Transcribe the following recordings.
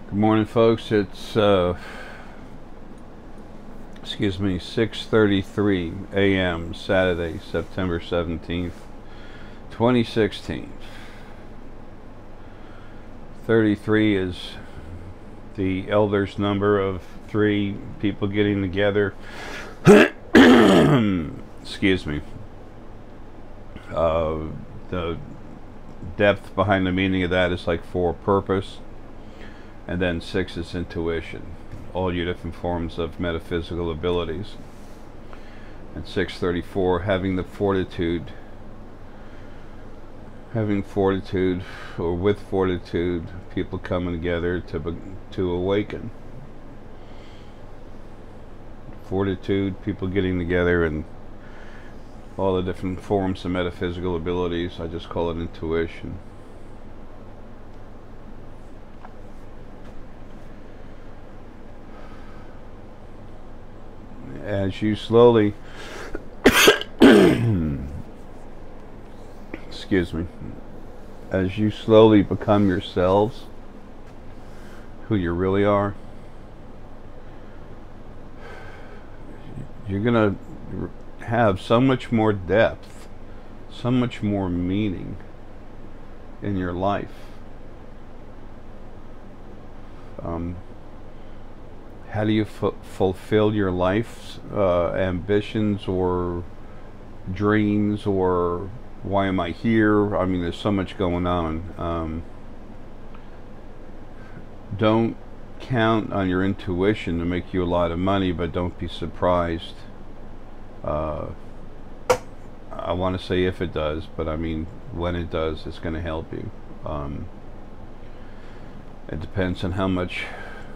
Good morning, folks. It's 6:33 a.m. Saturday, September 17th, 2016. 33 is the elder's number of three people getting together. Excuse me. The depth behind the meaning of that is like for purpose. And then 6 is intuition, all your different forms of metaphysical abilities. And 634, having fortitude, or with fortitude, people coming together to awaken. Fortitude, people getting together, and all the different forms of metaphysical abilities. I just call it intuition. As you slowly excuse me, as you slowly become yourselves, who you really are, you're gonna have so much more depth, so much more meaning in your life. How do you fulfill your life's ambitions or dreams, or why am I here? I mean, there's so much going on. Don't count on your intuition to make you a lot of money, but don't be surprised. I want to say if it does, but I mean when it does, it's going to help you. It depends on how much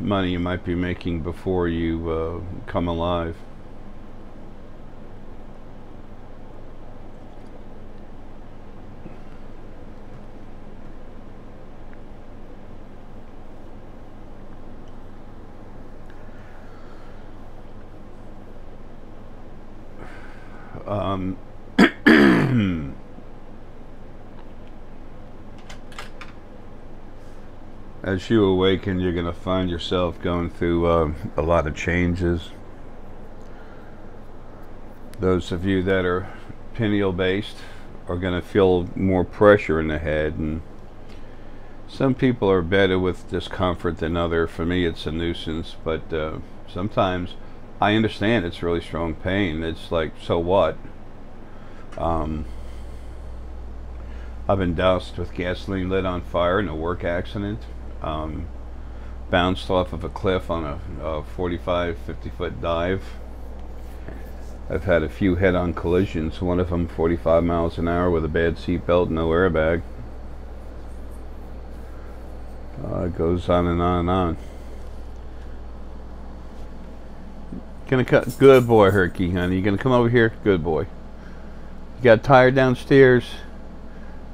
money you might be making before you come alive. As you awaken, you're going to find yourself going through a lot of changes. Those of you that are pineal based are going to feel more pressure in the head, and some people are better with discomfort than others. For me, it's a nuisance, but sometimes I understand it's really strong pain. It's like, so what? I've been doused with gasoline, lit on fire in a work accident. Bounced off of a cliff on a 45, 50-foot dive. I've had a few head-on collisions, one of them 45 miles an hour with a bad seatbelt, no airbag. It goes on and on and on. Gonna cut. Good boy, Herky, honey. You gonna come over here? Good boy. You got tired downstairs.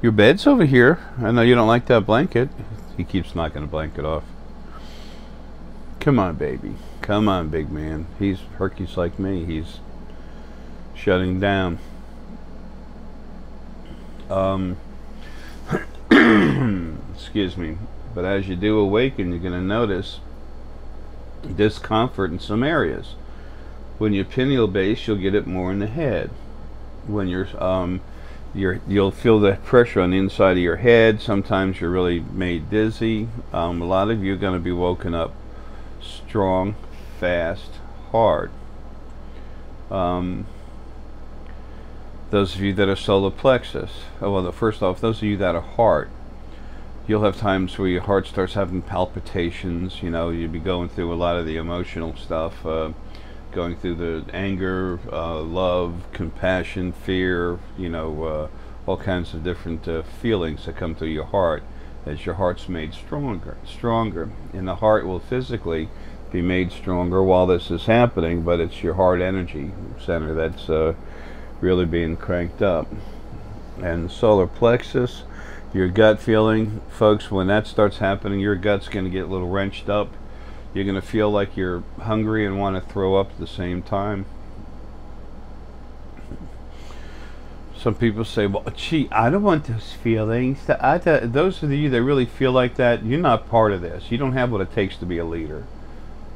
Your bed's over here. I know you don't like that blanket. He keeps knocking the blanket off. Come on, baby. Come on, big man. Herky's like me. He's shutting down. Excuse me. But as you do awaken, you're going to notice discomfort in some areas. When you're pineal based, you'll get it more in the head. When you'll feel the pressure on the inside of your head. Sometimes you're really made dizzy. A lot of you are going to be woken up strong, fast, hard. Those of you that are solar plexus, first off, those of you that are heart, you'll have times where your heart starts having palpitations. You know, you'll be going through a lot of the emotional stuff, going through the anger, love, compassion, fear, all kinds of different feelings that come through your heart as your heart's made stronger. And the heart will physically be made stronger while this is happening, but it's your heart energy center that's really being cranked up. And solar plexus, your gut feeling, folks, when that starts happening, your gut's going to get a little wrenched up. You're going to feel like you're hungry and want to throw up at the same time. Some people say, well, gee, I don't want those feelings. Those of you that really feel like that, you're not part of this. You don't have what it takes to be a leader.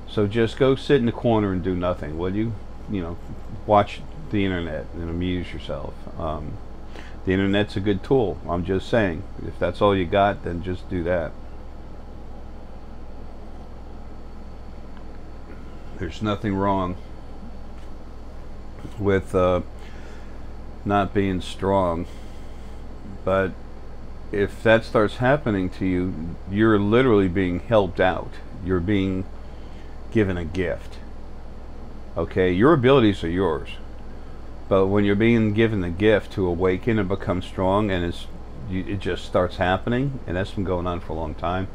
So just go sit in the corner and do nothing, will you? You know, watch the internet and amuse yourself. The internet's a good tool. I'm just saying, if that's all you got, then just do that. There's nothing wrong with not being strong, but if that starts happening to you, you're literally being helped out. You're being given a gift. Okay, your abilities are yours, but when you're being given the gift to awaken and become strong, and it just starts happening, and that's been going on for a long time,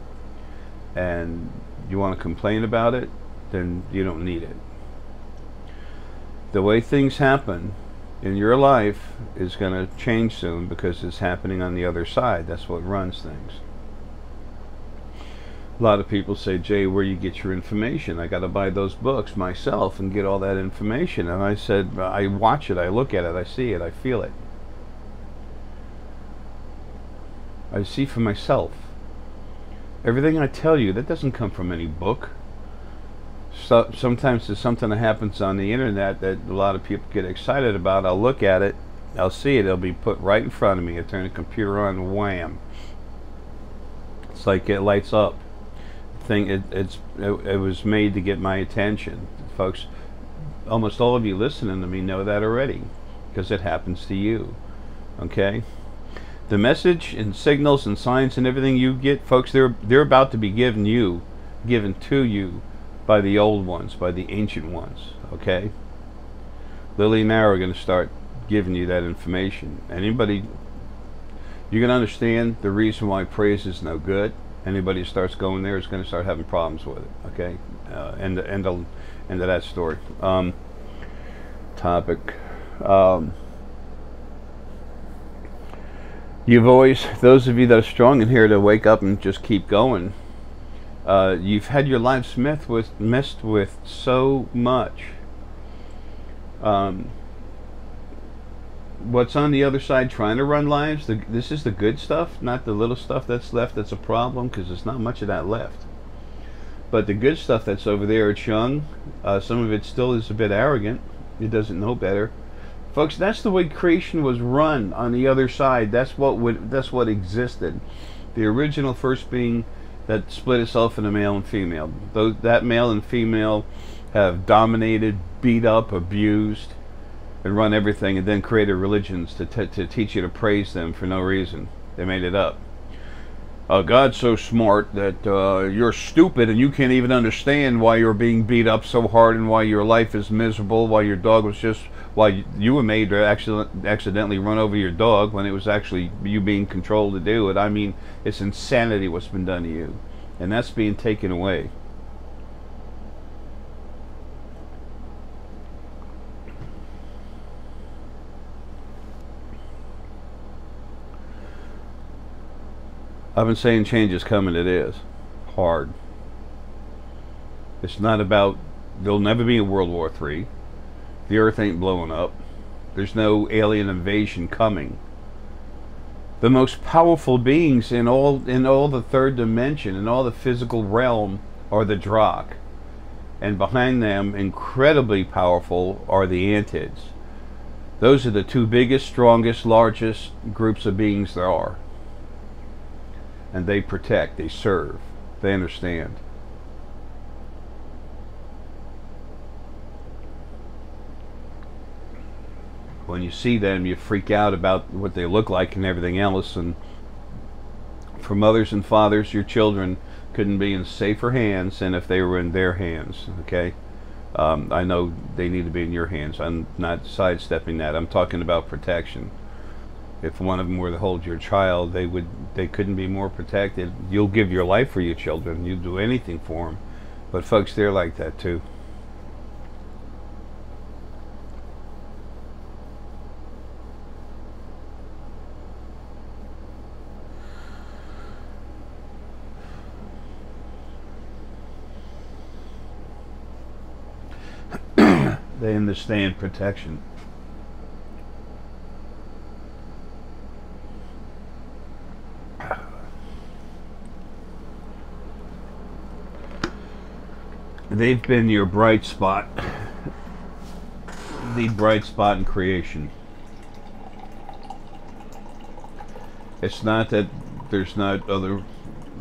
and you want to complain about it, then you don't need it. The way things happen in your life is going to change soon because it's happening on the other side. That's what runs things. A lot of people say, Jay, where you get your information? I got to buy those books myself and get all that information. And I said, I watch it, I look at it, I see it, I feel it. I see for myself. Everything I tell you, that doesn't come from any book. So, sometimes there's something that happens on the internet that a lot of people get excited about. I'll look at it, I'll see it, it'll be put right in front of me. I turn the computer on, wham. It's like it lights up. It was made to get my attention. Folks, almost all of you listening to me know that already, because it happens to you. Okay? The message and signals and signs and everything you get, folks, they're about to be given to you by the old ones, by the ancient ones. Okay? Lilly and I are going to start giving you that information. Anybody, you're going to understand the reason why praise is no good. Anybody who starts going there is going to start having problems with it. Okay? End of that story. Topic. You've always, those of you that are strong in here, to wake up and just keep going. You've had your lives messed with so much. What's on the other side trying to run lives, this is the good stuff, not the little stuff that's left that's a problem, because there's not much of that left. But the good stuff that's over there, it's young. Some of it still is a bit arrogant. It doesn't know better. Folks, that's the way creation was run on the other side. That's what existed. The original first being that split itself into male and female. That male and female have dominated, beat up, abused, and run everything, and then created religions to teach you to praise them for no reason. They made it up. God's so smart that you're stupid and you can't even understand why you're being beat up so hard and why your life is miserable, why your dog was just, why you were made to accidentally run over your dog when it was actually you being controlled to do it. I mean, it's insanity what's been done to you, and that's being taken away. I've been saying change is coming. It is hard. It's not about, there'll never be a World War III. The earth ain't blowing up. There's no alien invasion coming. The most powerful beings in all the third dimension, in all the physical realm, are the Drak. And behind them, incredibly powerful, are the Antids. Those are the two biggest, strongest, largest groups of beings there are. And they protect, they serve, they understand. When you see them, you freak out about what they look like and everything else. And for mothers and fathers, your children couldn't be in safer hands than if they were in their hands. Okay, I know they need to be in your hands. I'm not sidestepping that. I'm talking about protection. If one of them were to hold your child, they couldn't be more protected. You'll give your life for your children. You'll do anything for them. But folks, they're like that too. They understand protection. they've been your bright spot, the bright spot in creation. It's not that there's not other,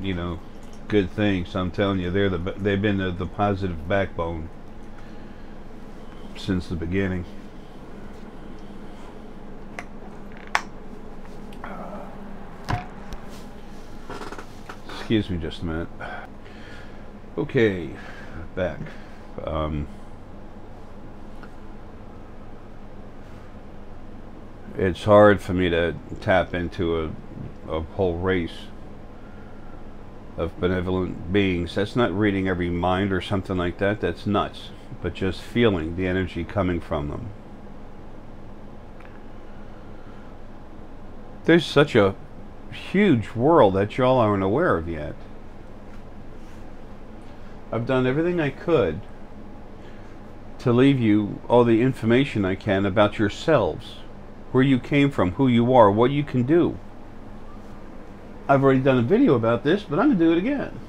you know, good things. I'm telling you, they've been the positive backbone since the beginning. Excuse me just a minute. Okay, back. It's hard for me to tap into a whole race of benevolent beings. That's not reading every mind or something like that. That's nuts. But just feeling the energy coming from them. There's such a huge world that y'all aren't aware of yet. I've done everything I could to leave you all the information I can about yourselves, where you came from, who you are, what you can do. I've already done a video about this, but I'm going to do it again.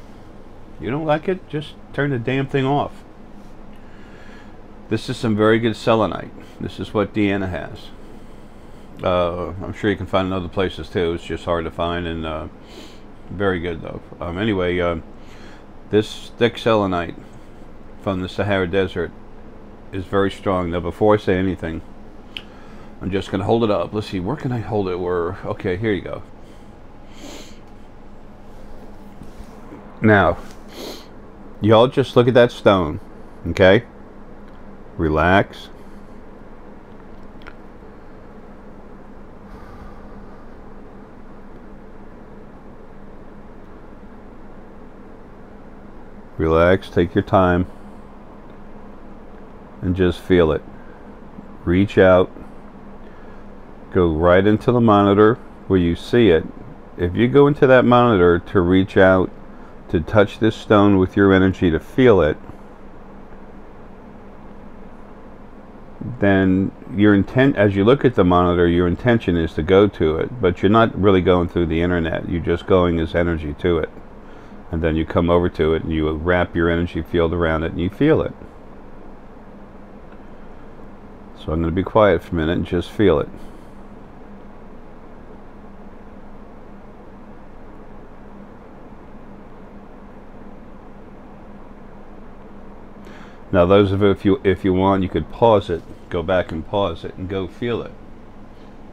You don't like it? Just turn the damn thing off. This is some very good selenite. This is what Deanna has. I'm sure you can find in other places too. It's just hard to find, and very good though. Anyway, this thick selenite from the Sahara Desert is very strong. Now, before I say anything, I'm just going to hold it up. Let's see, where can I hold it? Okay, here you go. Now, y'all just look at that stone, okay? Relax. Relax, take your time, and just feel it. Reach out, go right into the monitor where you see it. If you go into that monitor to reach out, to touch this stone with your energy, to feel it, then your intent, as you look at the monitor, your intention is to go to it, but you're not really going through the internet. You're just going as energy to it. And then you come over to it and you wrap your energy field around it and you feel it. So I'm going to be quiet for a minute and just feel it. Now those of you, if you want, you could pause it, go back and pause it and go feel it.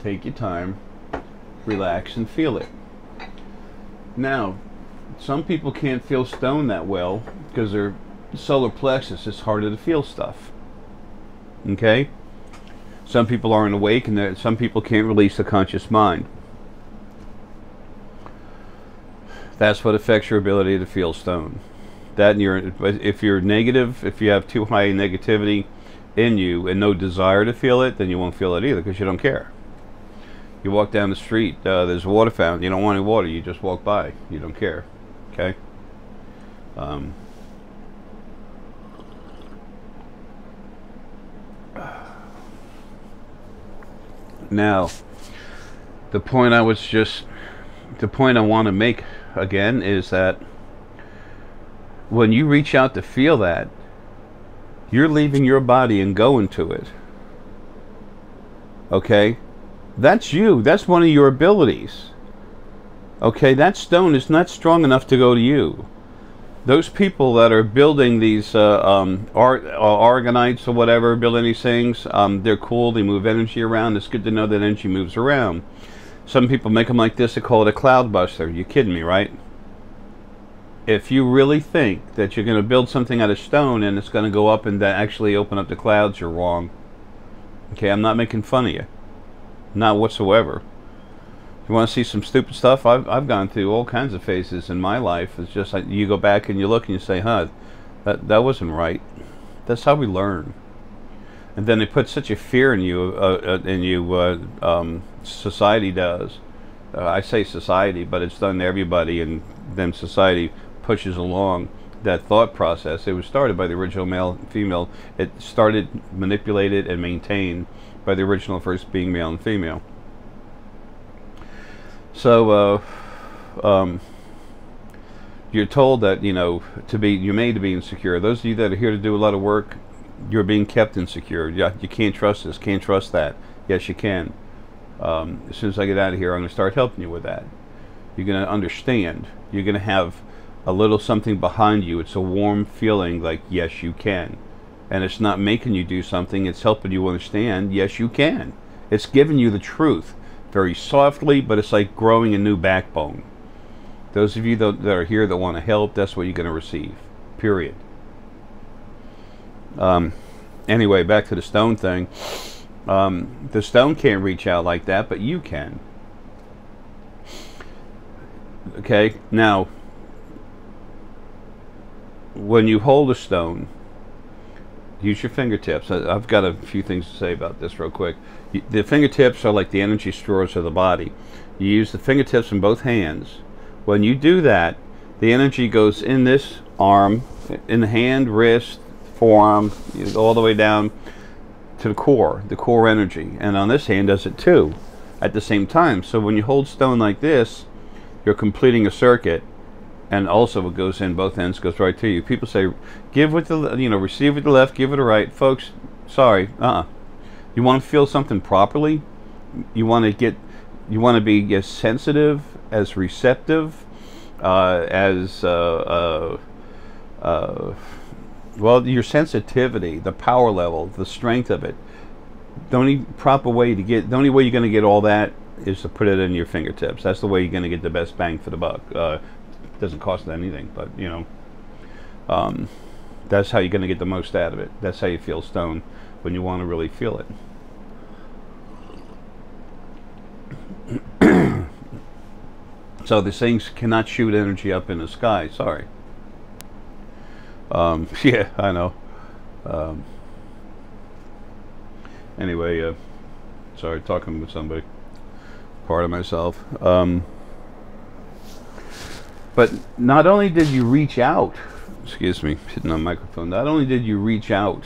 Take your time, relax and feel it. Now, some people can't feel stone that well because their solar plexus is harder to feel stuff. Okay? Some people aren't awake, and some people can't release the conscious mind. That's what affects your ability to feel stone. That, and if you're negative, if you have too high negativity in you and no desire to feel it, then you won't feel it either because you don't care. You walk down the street, there's a water fountain, you don't want any water, you just walk by, you don't care. Okay? Now, the point I want to make again is that when you reach out to feel that, you're leaving your body and going to it. Okay? That's you. That's one of your abilities. Okay, that stone is not strong enough to go to you. Those people that are building these organites or whatever, building these things, they're cool, they move energy around. It's good to know that energy moves around. Some people make them like this, they call it a cloud buster. You're kidding me, right? If you really think that you're going to build something out of stone and it's going to go up and actually open up the clouds, you're wrong. Okay, I'm not making fun of you. Not whatsoever. You want to see some stupid stuff? I've gone through all kinds of phases in my life. It's just like you go back and you look and you say, huh, that wasn't right. That's how we learn. And then they put such a fear in you, society does. I say society, but it's done to everybody, and then society pushes along that thought process. It was started by the original male and female. It started, manipulated, and maintained by the original first being male and female. So You're told that, you know, you're made to be insecure. Those of you that are here to do a lot of work, you're being kept insecure. You can't trust this, can't trust that. Yes, you can. As soon as I get out of here, I'm going to start helping you with that. You're going to understand. You're going to have a little something behind you. It's a warm feeling like, yes, you can. And it's not making you do something. It's helping you understand, yes, you can. It's giving you the truth very softly, but it's like growing a new backbone. Those of you that are here that want to help, that's what you're going to receive. Period. Anyway, back to the stone thing. The stone can't reach out like that, but you can. Okay, now, when you hold a stone, use your fingertips. I've got a few things to say about this real quick. The fingertips are like the energy stores of the body. You use the fingertips in both hands. When you do that, the energy goes in this arm, in the hand, wrist, forearm, all the way down to the core energy. And on this hand does it too, at the same time. So when you hold stone like this, you're completing a circuit, and also what goes in both ends goes right to you. People say, give with the, receive with the left, give with the right. Folks, sorry, You want to feel something properly? You want to be as sensitive, as receptive, well, your sensitivity, the power level, the strength of it. The only way you're going to get all that is to put it in your fingertips. That's the way you're going to get the best bang for the buck. Doesn't cost anything, but that's how you're going to get the most out of it. That's how you feel stone when you want to really feel it. So these things cannot shoot energy up in the sky. Sorry. Yeah, I know. Anyway, sorry, talking with somebody. Part of myself. But not only did you reach out, excuse me, hitting on the microphone, not only did you reach out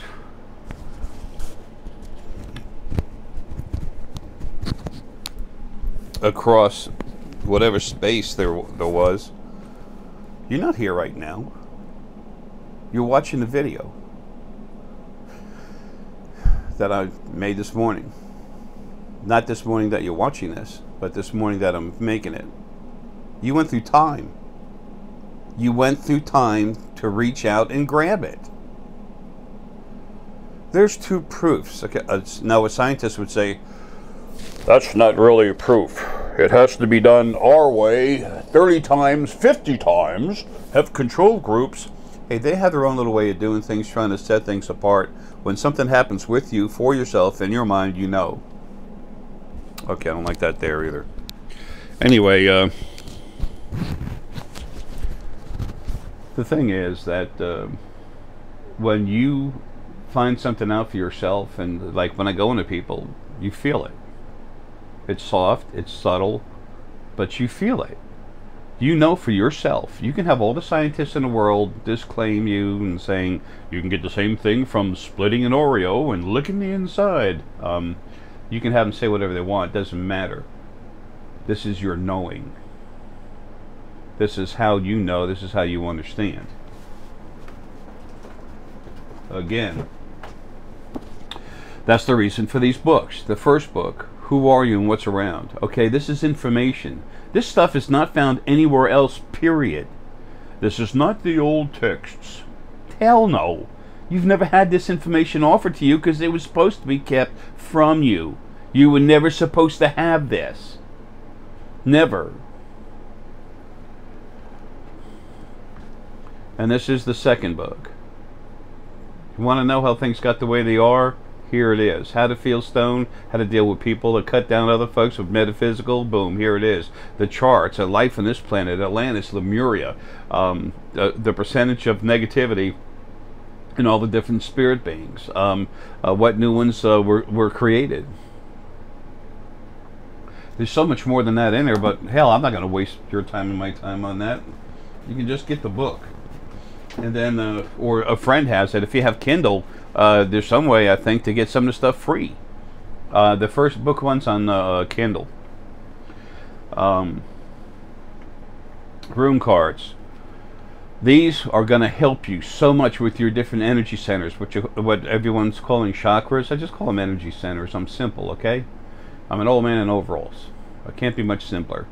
across whatever space there was, you're not here right now. You're watching the video that I made this morning. Not this morning that you're watching this, but this morning that I'm making it. You went through time. You went through time to reach out and grab it. There's two proofs. Okay, now a scientist would say, that's not really a proof. It has to be done our way, 30 times, 50 times, have control groups. Hey, they have their own little way of doing things, trying to set things apart. When something happens with you, for yourself, in your mind, you know. Okay, I don't like that there either. Anyway, the thing is that when you find something out for yourself, and like when I go into people, you feel it. It's soft, it's subtle, but you feel it. You know for yourself. You can have all the scientists in the world disclaim you and saying you can get the same thing from splitting an Oreo and licking the inside. You can have them say whatever they want. It doesn't matter. This is your knowing. This is how you know. This is how you understand. Again, that's the reason for these books. The first book, Who Are You and What's Around? Okay, this is information. This stuff is not found anywhere else, period. This is not the old texts. Hell no. You've never had this information offered to you because it was supposed to be kept from you. You were never supposed to have this. Never. And this is the second book. You want to know how things got the way they are? Here it is. How to feel stone, how to deal with people that cut down other folks with metaphysical. Boom, here it is. The charts of life on this planet, Atlantis, Lemuria, the percentage of negativity in all the different spirit beings, what new ones were created. There's so much more than that in there, but hell, I'm not going to waste your time and my time on that. You can just get the book. And then, or a friend has it. If you have Kindle, there's some way, I think, to get some of the stuff free. The first book one's on Kindle. Room cards. These are going to help you so much with your different energy centers, what everyone's calling chakras. I just call them energy centers. I'm simple, okay? I'm an old man in overalls. I can't be much simpler.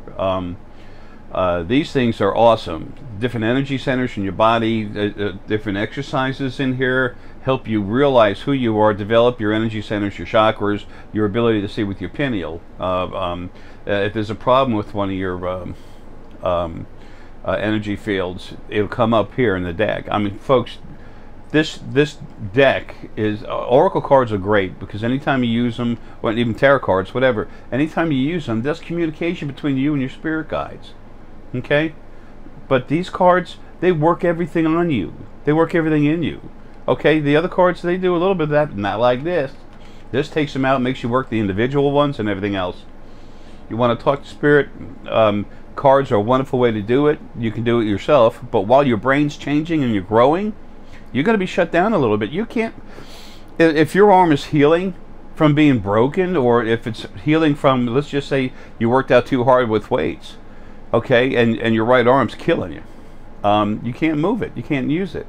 These things are awesome. Different energy centers in your body, different exercises in here help you realize who you are, develop your energy centers, your chakras, your ability to see with your pineal. If there's a problem with one of your energy fields, it'll come up here in the deck. I mean, folks, this deck is oracle cards are great because anytime you use them, or even tarot cards, whatever, anytime you use them, there's communication between you and your spirit guides. Okay, but these cards, they work everything on you. They work everything in you. Okay, the other cards, they do a little bit of that, not like this. This takes them out, makes you work the individual ones and everything else. You want to talk to spirit, cards are a wonderful way to do it. You can do it yourself, but while your brain's changing and you're growing, you're going to be shut down a little bit. You can't, if your arm is healing from being broken, or if it's healing from, let's just say you worked out too hard with weights, okay, and your right arm's killing you, you can't move it, you can't use it.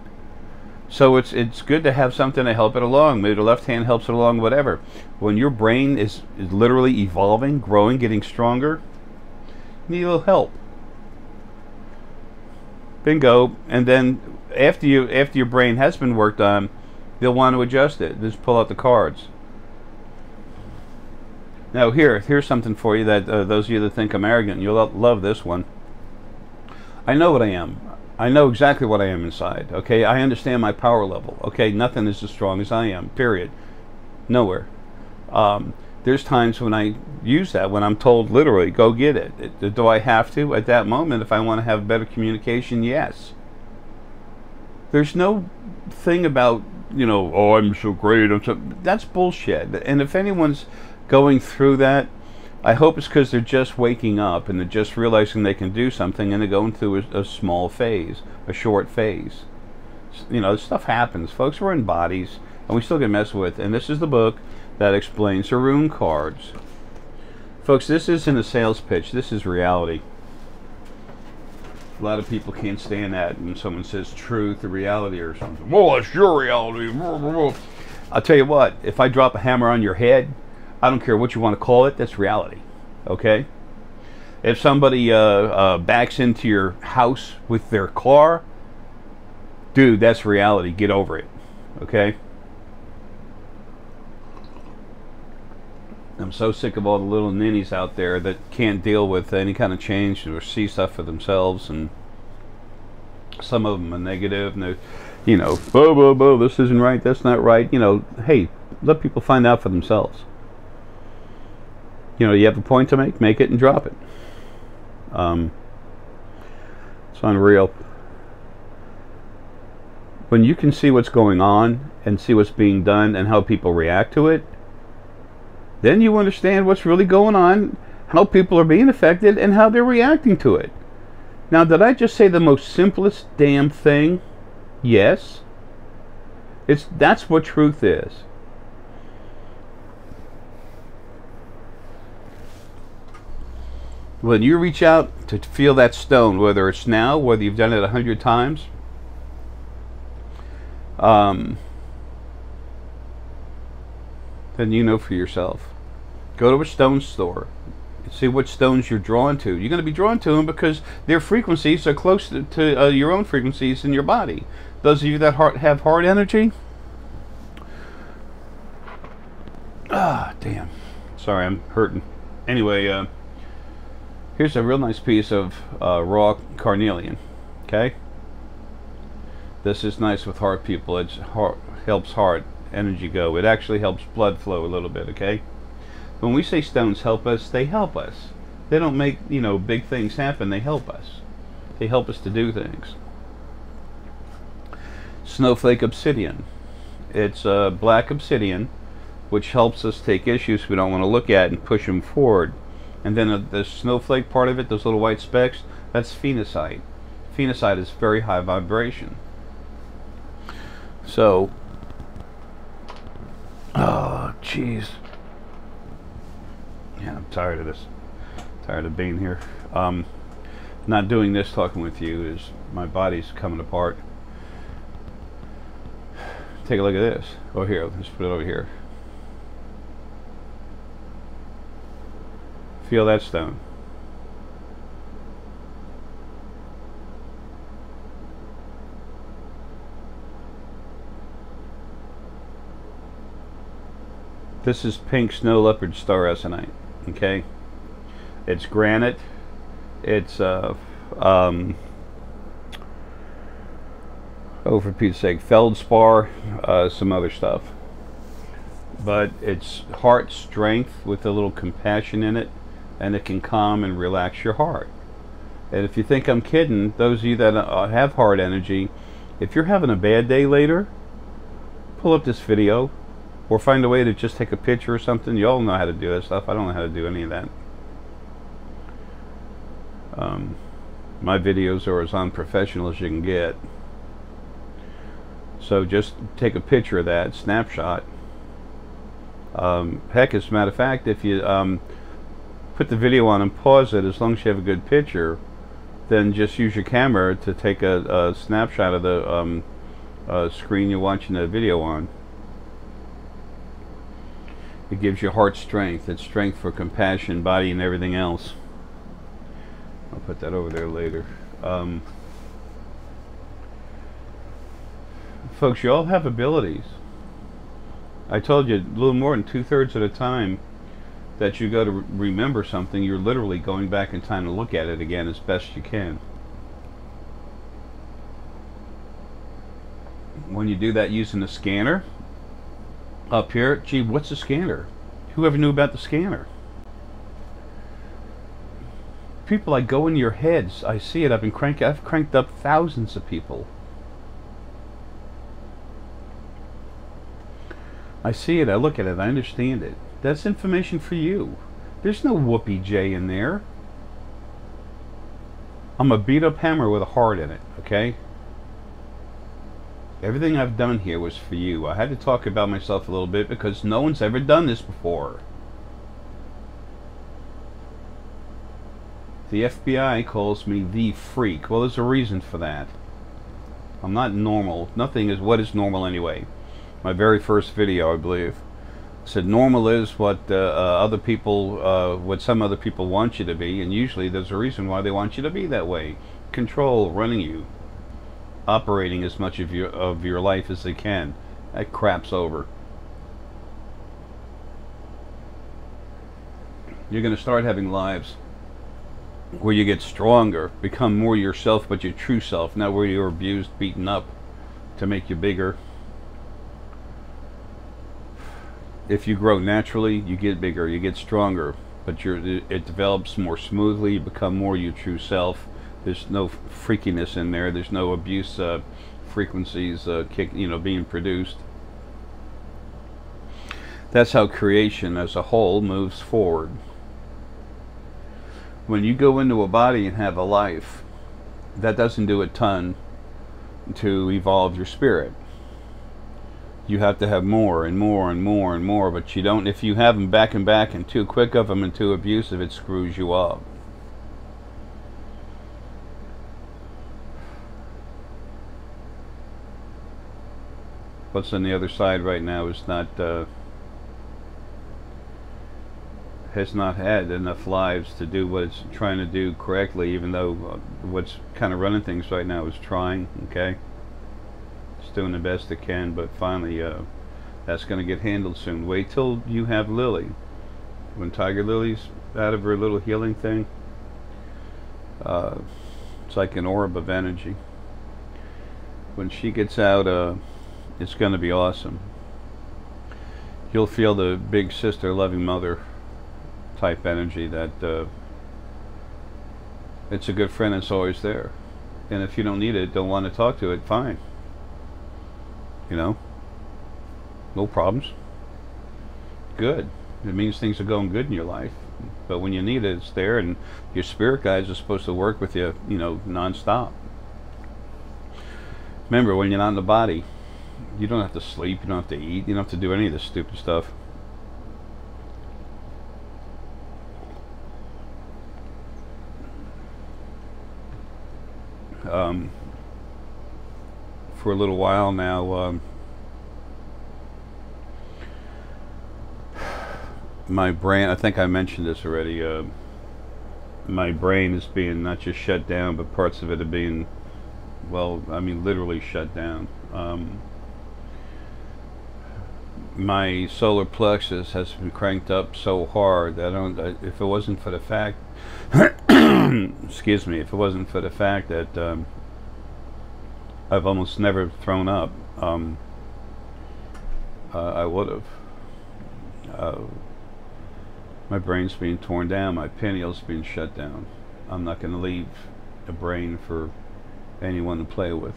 So it's good to have something to help it along. Maybe the left hand helps it along, whatever. When your brain is literally evolving, growing, getting stronger, you need a little help. Bingo. And then after your brain has been worked on, you'll want to adjust it. Just pull out the cards. Now here's something for you that those of you that think I'm arrogant, you'll love this one. I know what I am. I know exactly what I am inside. Okay, I understand my power level. Okay, nothing is as strong as I am. Period. Nowhere. There's times when I use that, when I'm told literally, go get it. Do I have to at that moment if I want to have better communication? Yes. There's no thing about, you know, oh, I'm so great. That's bullshit. And if anyone's going through that, I hope it's because they're just waking up and they're just realizing they can do something, and they're going through a small phase, a short phase. You know, stuff happens. Folks, we're in bodies and we still get messed with. And this is the book that explains the rune cards. Folks, this isn't a sales pitch. This is reality. A lot of people can't stand that when someone says truth or reality or something. Well, that's your reality. I'll tell you what, if I drop a hammer on your head, I don't care what you want to call it, that's reality. Okay? If somebody backs into your house with their car, dude, that's reality. Get over it. Okay? I'm so sick of all the little ninnies out there that can't deal with any kind of change or see stuff for themselves, and some of them are negative, and they're, you know, this isn't right, that's not right. You know, hey, let people find out for themselves. You know, you have a point to make it and drop it. It's unreal. When you can see what's going on and see what's being done and how people react to it, then you understand what's really going on, how people are being affected, and how they're reacting to it. Now, did I just say the most simplest damn thing? Yes. That's what truth is. When you reach out to feel that stone, whether it's now, whether you've done it 100 times, then you know for yourself. Go to a stone store. See what stones you're drawn to. You're going to be drawn to them because their frequencies are close to your own frequencies in your body. Those of you that have heart energy, damn. Sorry, I'm hurting. Anyway, here's a real nice piece of raw carnelian. Okay? This is nice with heart people. It helps heart energy go. It actually helps blood flow a little bit, okay? When we say stones help us, they help us. They don't make, you know, big things happen. They help us. They help us to do things. Snowflake obsidian. It's black obsidian, which helps us take issues we don't want to look at and push them forward. And then the snowflake part of it, those little white specks, that's phenocite. Phenocite is very high vibration. So, oh, jeez. Yeah, I'm tired of this. Tired of being here. Not doing this talking with you is my body's coming apart. Take a look at this. Oh, here, let's put it over here. Feel that stone. This is pink snow leopard star essonite. Okay, it's granite. It's oh, for Pete's sake, feldspar, some other stuff. But it's heart strength with a little compassion in it, and it can calm and relax your heart. And if you think I'm kidding, those of you that have heart energy, if you're having a bad day later, pull up this video, or find a way to just take a picture or something. You all know how to do that stuff. I don't know how to do any of that. My videos are as unprofessional as you can get. So just take a picture of that, snapshot. Heck, as a matter of fact, if you put the video on and pause it, as long as you have a good picture, then just use your camera to take a snapshot of the screen you're watching the video on. It gives you heart strength. It's strength for compassion, body, and everything else. I'll put that over there later. Folks, you all have abilities. I told you a little more than 2/3 of the time that you go to remember something, you're literally going back in time to look at it again as best you can. When you do that using the scanner, up here, gee, what's a scanner? Whoever knew about the scanner? People, I go in your heads. I see it. I've cranked up thousands of people. I see it. I look at it. I understand it. That's information for you. There's no whoopee J in there. I'm a beat up hammer with a heart in it. Okay. Everything I've done here was for you. I had to talk about myself a little bit because no one's ever done this before. The FBI calls me the freak. Well, there's a reason for that. I'm not normal. Nothing is what is normal anyway. My very first video, I believe, said normal is what other people, what some other people want you to be, and usually there's a reason why they want you to be that way. Control, running you, operating as much of your life as they can. That crap's over. You're going to start having lives where you get stronger, become more yourself, but your true self, not where you're abused, beaten up to make you bigger. If you grow naturally, you get bigger, you get stronger, but it develops more smoothly. You become more your true self. There's no freakiness in there. There's no abuse frequencies being produced. That's how creation as a whole moves forward. When you go into a body and have a life, that doesn't do a ton to evolve your spirit. You have to have more and more and more and more, but you don't. If you have them back and back and too quick of them and too abusive, it screws you up. What's on the other side right now is not has not had enough lives to do what it's trying to do correctly, even though what's kind of running things right now is trying. Okay, it's doing the best it can, but finally that's going to get handled soon. Wait till you have Lilly. When Tiger Lily's out of her little healing thing, it's like an orb of energy. When she gets out, it's going to be awesome. You'll feel the big sister, loving mother type energy that it's a good friend that's always there. And if you don't need it, don't want to talk to it, fine. You know, no problems. Good. It means things are going good in your life. But when you need it, it's there, and your spirit guides are supposed to work with you, non-stop. Remember, when you're not in the body, you don't have to sleep, you don't have to eat, you don't have to do any of this stupid stuff. for a little while now. My brain, I think I mentioned this already, my brain is being not just shut down, but parts of it are being, well, I mean literally shut down. My solar plexus has been cranked up so hard that if it wasn't for the fact, excuse me, if it wasn't for the fact that I've almost never thrown up, I would have. My brain's being torn down, my pineal's being shut down. I'm not going to leave a brain for anyone to play with.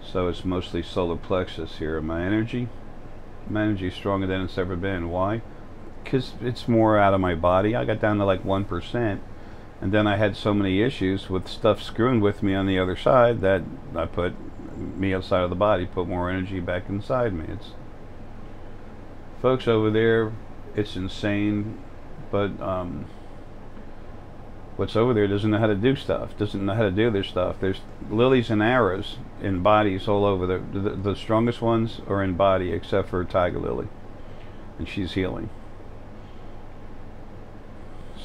So it's mostly solar plexus here. My energy is stronger than it's ever been. Why? Because it's more out of my body. I got down to like 1%, and then I had so many issues with stuff screwing with me on the other side that I put me outside of the body, put more energy back inside me. It's, folks over there, it's insane, but what's over there doesn't know how to do stuff, doesn't know how to do their stuff. There's lilies and arrows in bodies all over. The strongest ones are in body except for Tiger Lily, and she's healing.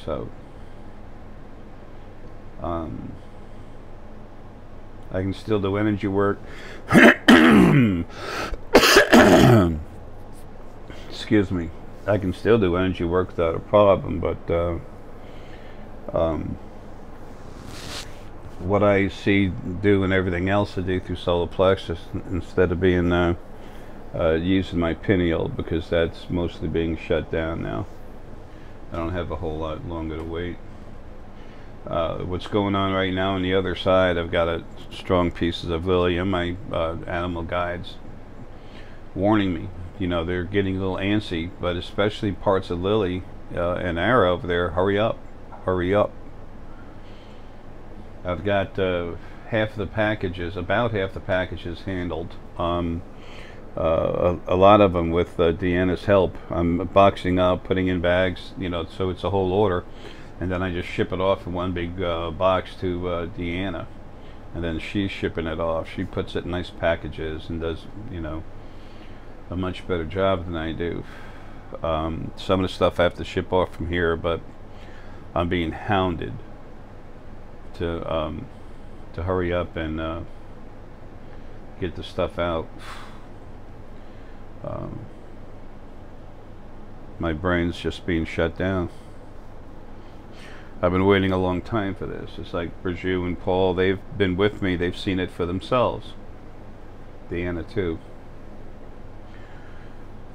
So I can still do energy work. Excuse me. I can still do energy work without a problem, but what I see doing everything else I do through solar plexus instead of being using my pineal, because that's mostly being shut down now. I don't have a whole lot longer to wait. What's going on right now on the other side, I've got strong pieces of Lilly and my animal guides warning me. You know, they're getting a little antsy, but especially parts of Lilly and Arrow over there, hurry up, hurry up. I've got half of the packages, about half the packages handled. A lot of them with Deanna's help. I'm boxing up, putting in bags, you know, so it's a whole order, and then I just ship it off in one big box to Deanna, and then she's shipping it off. She puts it in nice packages and does, you know, a much better job than I do. Some of the stuff I have to ship off from here, but I'm being hounded to hurry up and get the stuff out. My brain's just being shut down. I've been waiting a long time for this. It's like Burcu and Paul, they've been with me, they've seen it for themselves. Deanna too.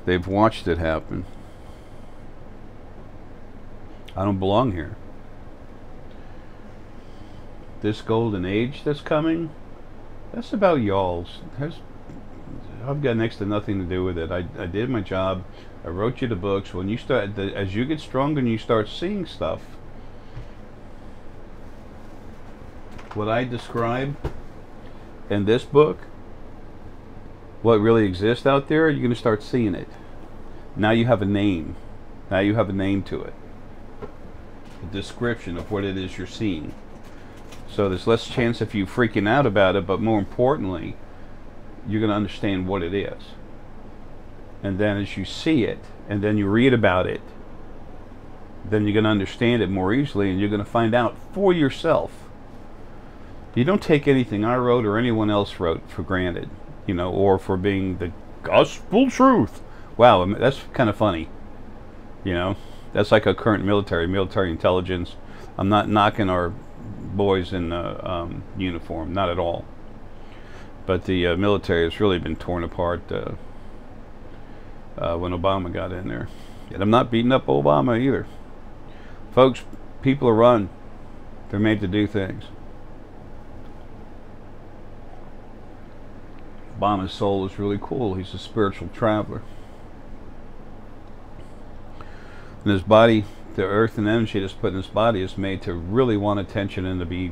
They've watched it happen. I don't belong here. This golden age that's coming, that's about y'all's. I've got next to nothing to do with it. I did my job. I wrote you the books. When you start, as you get stronger and you start seeing stuff, what I describe in this book, what really exists out there, you're going to start seeing it. Now you have a name. Now you have a name to it. A description of what it is you're seeing. So there's less chance of you freaking out about it, but more importantly, you're going to understand what it is. And then as you see it, and then you read about it, then you're going to understand it more easily, and you're going to find out for yourself. You don't take anything I wrote or anyone else wrote for granted, you know, or for being the gospel truth. Wow, that's kind of funny. You know, that's like a current military intelligence. I'm not knocking our boys in uniform, not at all. But the military has really been torn apart when Obama got in there. And I'm not beating up Obama either. Folks, people are run. They're made to do things. Obama's soul is really cool. He's a spiritual traveler. And his body, the earth and energy that's put in his body is made to really want attention and to be,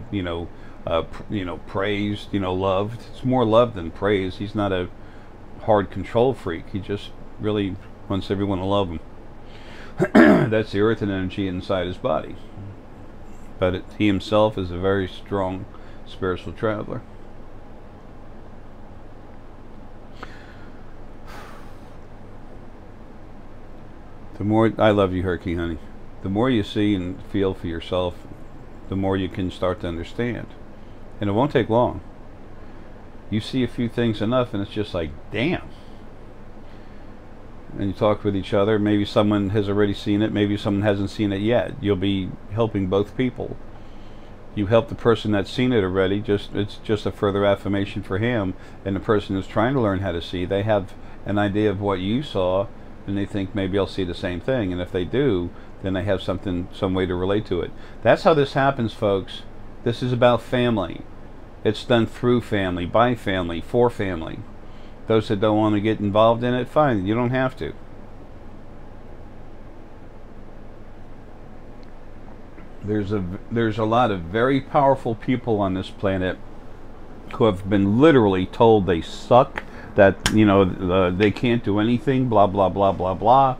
praised, loved. It's more love than praise. He's not a hard control freak. He just really wants everyone to love him. That's the earth and energy inside his body. But he himself is a very strong spiritual traveler. The more I love you, Herky, honey. The more you see and feel for yourself, the more you can start to understand. And it won't take long. You see a few things enough, and it's just like, damn. And you talk with each other. Maybe someone has already seen it. Maybe someone hasn't seen it yet. You'll be helping both people. You help the person that's seen it already. It's just a further affirmation for him. And the person who's trying to learn how to see, they have an idea of what you saw, and they think maybe I'll see the same thing. And if they do, then they have some way to relate to it. That's how this happens, folks. This is about family. It's done through family, by family, for family. Those that don't want to get involved in it, fine, you don't have to. There's a lot of very powerful people on this planet who have been literally told they suck, that they can't do anything, blah blah blah blah blah.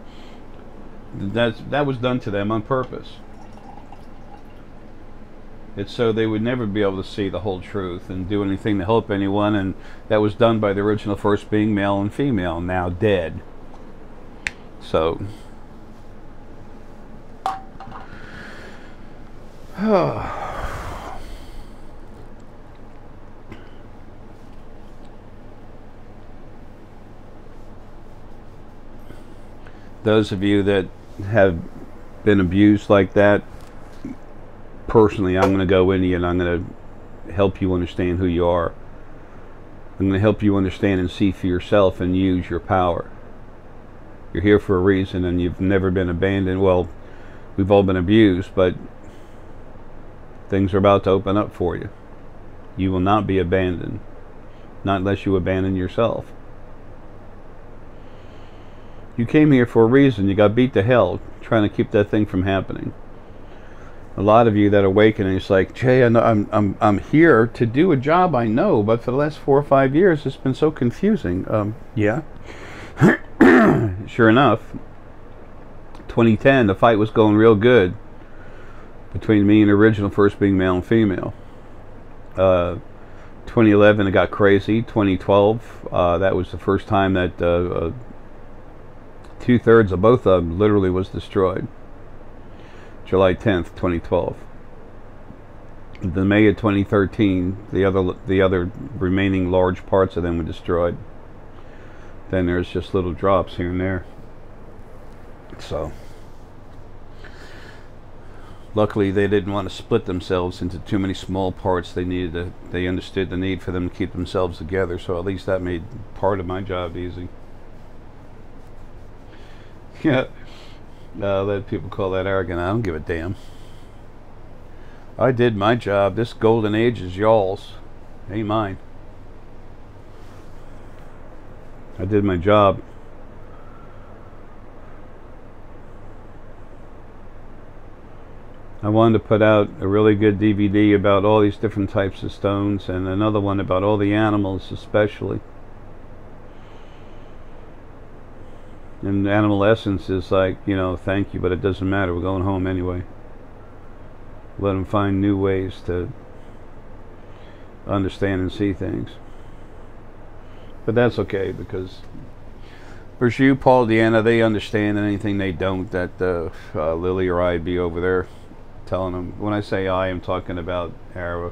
That was done to them on purpose. It's so they would never be able to see the whole truth and do anything to help anyone, and that was done by the original first being, male and female, now dead. So those of you that have been abused like that, personally, I'm going to go into you and I'm going to help you understand who you are. I'm going to help you understand and see for yourself and use your power. You're here for a reason, and you've never been abandoned. Well, we've all been abused, but things are about to open up for you. You will not be abandoned, not unless you abandon yourself. You came here for a reason. You got beat to hell trying to keep that thing from happening. A lot of you that awaken, and it's like, Jay, I'm here to do a job I know, but for the last 4 or 5 years it's been so confusing. Yeah. Sure enough, 2010, the fight was going real good between me and the original first being, male and female. 2011, it got crazy. 2012, that was the first time that 2/3 of both of them literally was destroyed. July 10th, 2012. The May of 2013, the other remaining large parts of them were destroyed. Then there's just little drops here and there. So luckily they didn't want to split themselves into too many small parts. They understood the need for them to keep themselves together, so at least that made part of my job easy. Yeah. Let people call that arrogant. I don't give a damn. I did my job. This golden age is y'all's. Ain't mine. I did my job. I wanted to put out a really good DVD about all these different types of stones, and another one about all the animals especially. And animal essence is like, thank you, but it doesn't matter. We're going home anyway. Let them find new ways to understand and see things. But that's okay, because Burcu, Paul, Deanna, they understand, and anything they don't, that Lilly or I be over there telling them. When I say I, I'm talking about Ara.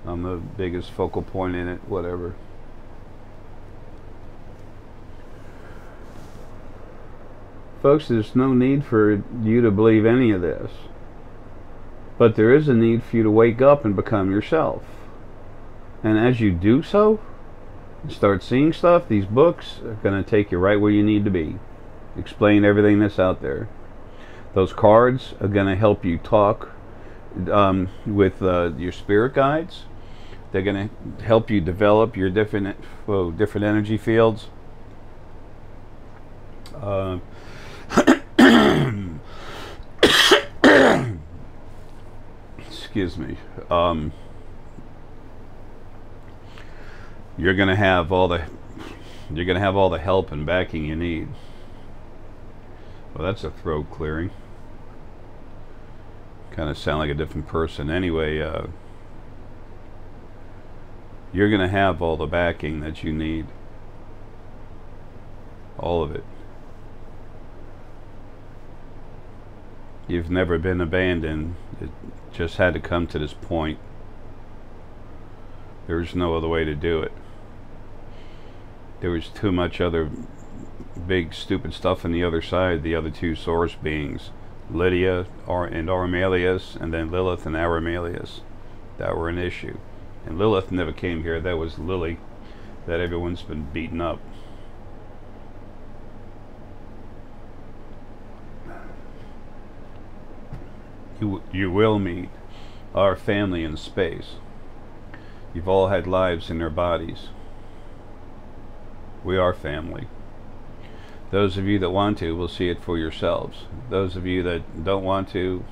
I'm the biggest focal point in it, whatever. Folks, there's no need for you to believe any of this. But there is a need for you to wake up and become yourself. And as you do so, start seeing stuff, these books are going to take you right where you need to be. Explain everything that's out there. Those cards are going to help you talk with your spirit guides. They're going to help you develop your different energy fields. Excuse me. You're gonna have all the help and backing you need. Well, that's a throat clearing. Kind of sound like a different person. Anyway, you're going to have all the backing that you need. All of it. You've never been abandoned. It just had to come to this point. There's no other way to do it. There was too much other big stupid stuff on the other side, the other two source beings, Lydia and Armalius, and then Lilith and Aramalius, that were an issue. And Lilith never came here. That was Lilly, that everyone's been beaten up. You will meet our family in space. You've all had lives in their bodies. We are family. Those of you that want to will see it for yourselves. Those of you that don't want to,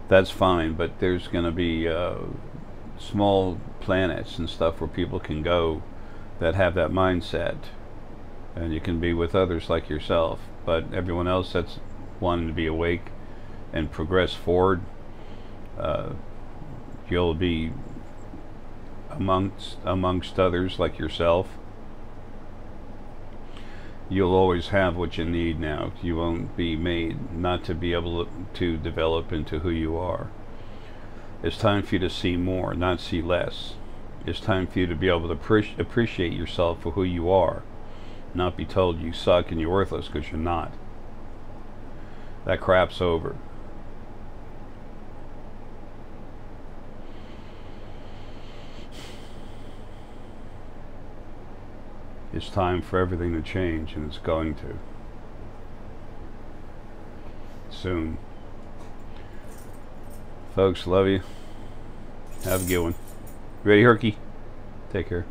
that's fine, but there's going to be small planets and stuff where people can go that have that mindset, and you can be with others like yourself. But everyone else that's wanting to be awake and progress forward, you'll be amongst others like yourself. You'll always have what you need now. You won't be made not to be able to develop into who you are. It's time for you to see more, not see less. It's time for you to be able to appreciate yourself for who you are, not be told you suck and you're worthless, because you're not. That crap's over. It's time for everything to change, and it's going to. Soon. Folks, love you. Have a good one. Ready, Herky? Take care.